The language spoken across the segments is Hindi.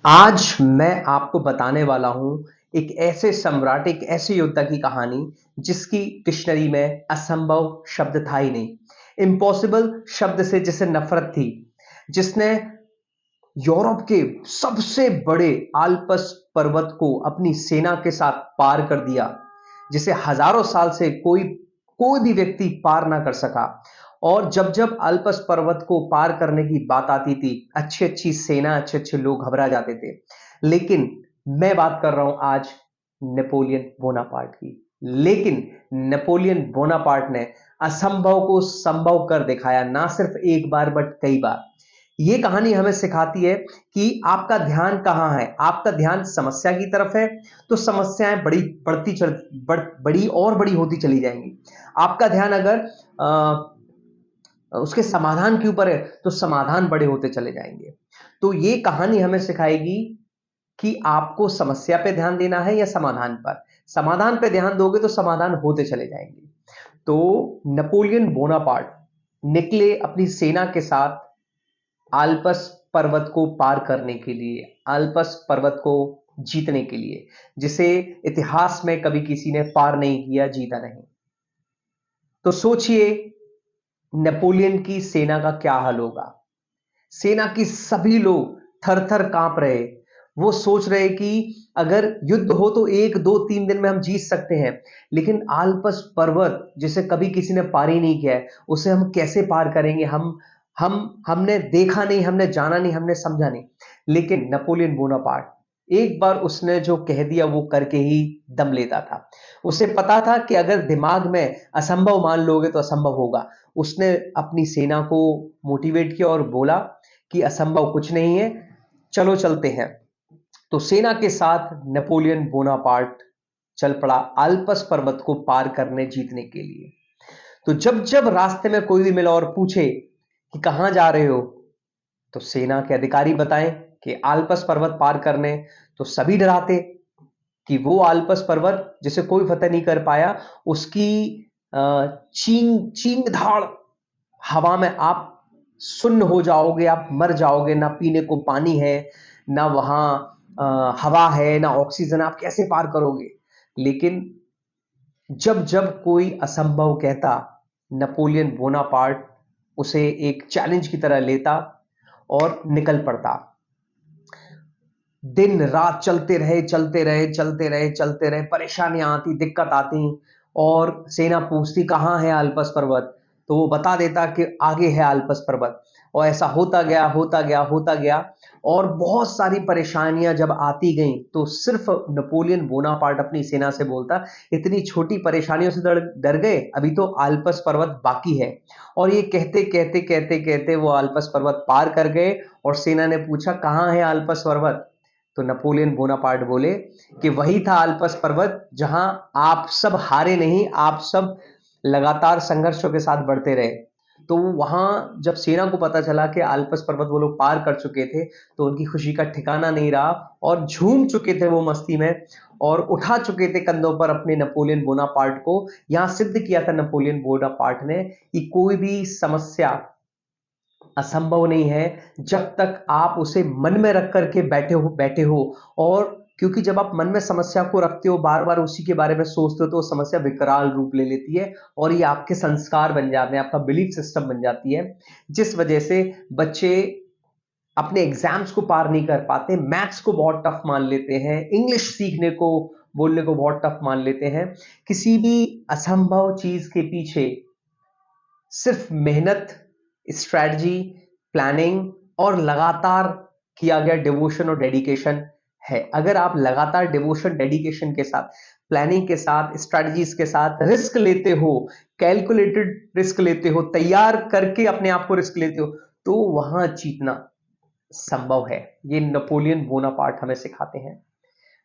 आज मैं आपको बताने वाला हूं एक ऐसे सम्राट, एक ऐसे योद्धा की कहानी जिसकी डिक्शनरी में असंभव शब्द था ही नहीं। इम्पॉसिबल शब्द से जिसे नफरत थी, जिसने यूरोप के सबसे बड़े आल्पस पर्वत को अपनी सेना के साथ पार कर दिया, जिसे हजारों साल से कोई कोई भी व्यक्ति पार ना कर सका। और जब जब अल्पस पर्वत को पार करने की बात आती थी, अच्छी अच्छी सेना, अच्छे अच्छे लोग घबरा जाते थे। लेकिन मैं बात कर रहा हूं आज नेपोलियन बोनापार्ट की। लेकिन नेपोलियन बोनापार्ट ने असंभव को संभव कर दिखाया, ना सिर्फ एक बार बट कई बार। ये कहानी हमें सिखाती है कि आपका ध्यान कहाँ है। आपका ध्यान समस्या की तरफ है तो समस्याएं बड़ी और बड़ी होती चली जाएंगी। आपका ध्यान अगर उसके समाधान के ऊपर है तो समाधान बड़े होते चले जाएंगे। तो ये कहानी हमें सिखाएगी कि आपको समस्या पे ध्यान देना है या समाधान पर। समाधान पे ध्यान दोगे तो समाधान होते चले जाएंगे। तो नेपोलियन बोनापार्ट निकले अपनी सेना के साथ आल्पस पर्वत को पार करने के लिए, आल्पस पर्वत को जीतने के लिए, जिसे इतिहास में कभी किसी ने पार नहीं किया, जीता नहीं। तो सोचिए नेपोलियन की सेना का क्या हाल होगा। सेना की सभी लोग थर थर कांप रहे। वो सोच रहे कि अगर युद्ध हो तो 1 2 3 दिन में हम जीत सकते हैं, लेकिन आल्पस पर्वत जिसे कभी किसी ने पार ही नहीं किया है, उसे हम कैसे पार करेंगे। हमने देखा नहीं, हमने जाना नहीं, हमने समझा नहीं। लेकिन नेपोलियन बोनापार्ट, एक बार उसने जो कह दिया वो करके ही दम लेता था। उसे पता था कि अगर दिमाग में असंभव मान लोगे तो असंभव होगा। उसने अपनी सेना को मोटिवेट किया और बोला कि असंभव कुछ नहीं है, चलो चलते हैं। तो सेना के साथ नेपोलियन बोनापार्ट चल पड़ा आल्पस पर्वत को पार करने, जीतने के लिए। तो जब जब रास्ते में कोई भी मिला और पूछे कि कहां जा रहे हो, तो सेना के अधिकारी बताएं कि आल्पस पर्वत पार करने, तो सभी डराते कि वो आल्पस पर्वत जिसे कोई फतेह नहीं कर पाया, उसकी चींग चींग धाड़ हवा में आप सुन्न हो जाओगे, आप मर जाओगे। ना पीने को पानी है, ना वहां हवा है, ना ऑक्सीजन, आप कैसे पार करोगे। लेकिन जब जब कोई असंभव कहता, नेपोलियन बोनापार्ट उसे एक चैलेंज की तरह लेता और निकल पड़ता। दिन रात चलते रहे, चलते रहे, चलते रहे, चलते रहे। परेशानियां आती, दिक्कत आती, और सेना पूछती कहाँ है आल्पस पर्वत, तो वो बता देता कि आगे है आल्पस पर्वत। और ऐसा होता गया, होता गया, होता गया। और बहुत सारी परेशानियां जब आती गईं तो सिर्फ नेपोलियन बोनापार्ट अपनी सेना से बोलता, इतनी छोटी परेशानियों से डर डर गए, अभी तो आल्पस पर्वत बाकी है। और ये कहते कहते कहते कहते वो आल्पस पर्वत पार कर गए। और सेना ने पूछा कहाँ है आल्पस पर्वत, तो नेपोलियन बोनापार्ट बोले कि वही था आल्पस पर्वत जहां आप सब हारे नहीं, आप सब लगातार संघर्षों के साथ बढ़ते रहे। तो वहां जब सेना को पता चला कि आल्पस पर्वत वो लोग पार कर चुके थे, तो उनकी खुशी का ठिकाना नहीं रहा, और झूम चुके थे वो मस्ती में, और उठा चुके थे कंधों पर अपने नेपोलियन बोनापार्ट को। यहां सिद्ध किया था नेपोलियन बोनापार्ट ने कि कोई भी समस्या असंभव नहीं है जब तक आप उसे मन में रख करके बैठे हो। और क्योंकि जब आप मन में समस्या को रखते हो, बार बार उसी के बारे में सोचते हो, तो वो समस्या विकराल रूप ले लेती है और ये आपके संस्कार बन जाते हैं, आपका बिलीफ सिस्टम बन जाती है। जिस वजह से बच्चे अपने एग्जाम्स को पार नहीं कर पाते, मैथ्स को बहुत टफ मान लेते हैं, इंग्लिश सीखने को, बोलने को बहुत टफ मान लेते हैं। किसी भी असंभव चीज के पीछे सिर्फ मेहनत, स्ट्रैटेजी, प्लानिंग और लगातार किया गया डिवोशन और डेडिकेशन है। अगर आप लगातार डिवोशन, डेडिकेशन के साथ, प्लानिंग के साथ, स्ट्रैटेजीज के साथ रिस्क लेते हो, कैलकुलेटेड रिस्क लेते हो, तैयार करके अपने आप को रिस्क लेते हो, तो वहां जीतना संभव है। ये नेपोलियन बोनापार्ट हमें सिखाते हैं।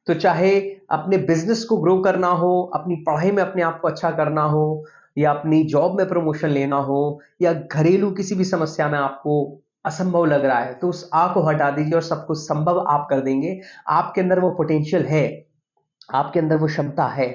तो चाहे अपने बिजनेस को ग्रो करना हो, अपनी पढ़ाई में अपने आप को अच्छा करना हो, या अपनी जॉब में प्रमोशन लेना हो, या घरेलू किसी भी समस्या में आपको असंभव लग रहा है, तो उस आ को हटा दीजिए और सब कुछ संभव आप कर देंगे। आपके अंदर वो पोटेंशियल है, आपके अंदर वो क्षमता है।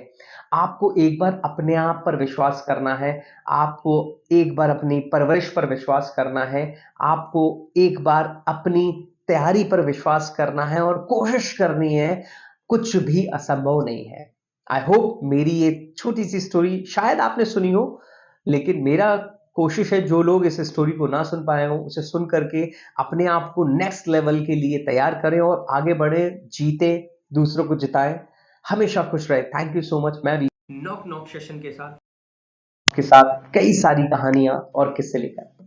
आपको एक बार अपने आप पर विश्वास करना है, आपको एक बार अपनी परवरिश पर विश्वास करना है, आपको एक बार अपनी तैयारी पर विश्वास करना है और कोशिश करनी है, कुछ भी असंभव नहीं है। आई होप मेरी ये छोटी-सी स्टोरी शायद आपने सुनी हो, लेकिन मेरा कोशिश है जो लोग इस स्टोरी को ना सुन पाए हों, उसे सुन करके अपने आप को नेक्स्ट लेवल के लिए तैयार करें और आगे बढ़ें, जीतें, दूसरों को जिताएँ, हमेशा खुश रहें। Thank you so much. मैं भी नॉक नॉक सेशन के साथ कई सारी कहानियाँ और किस्से लेकर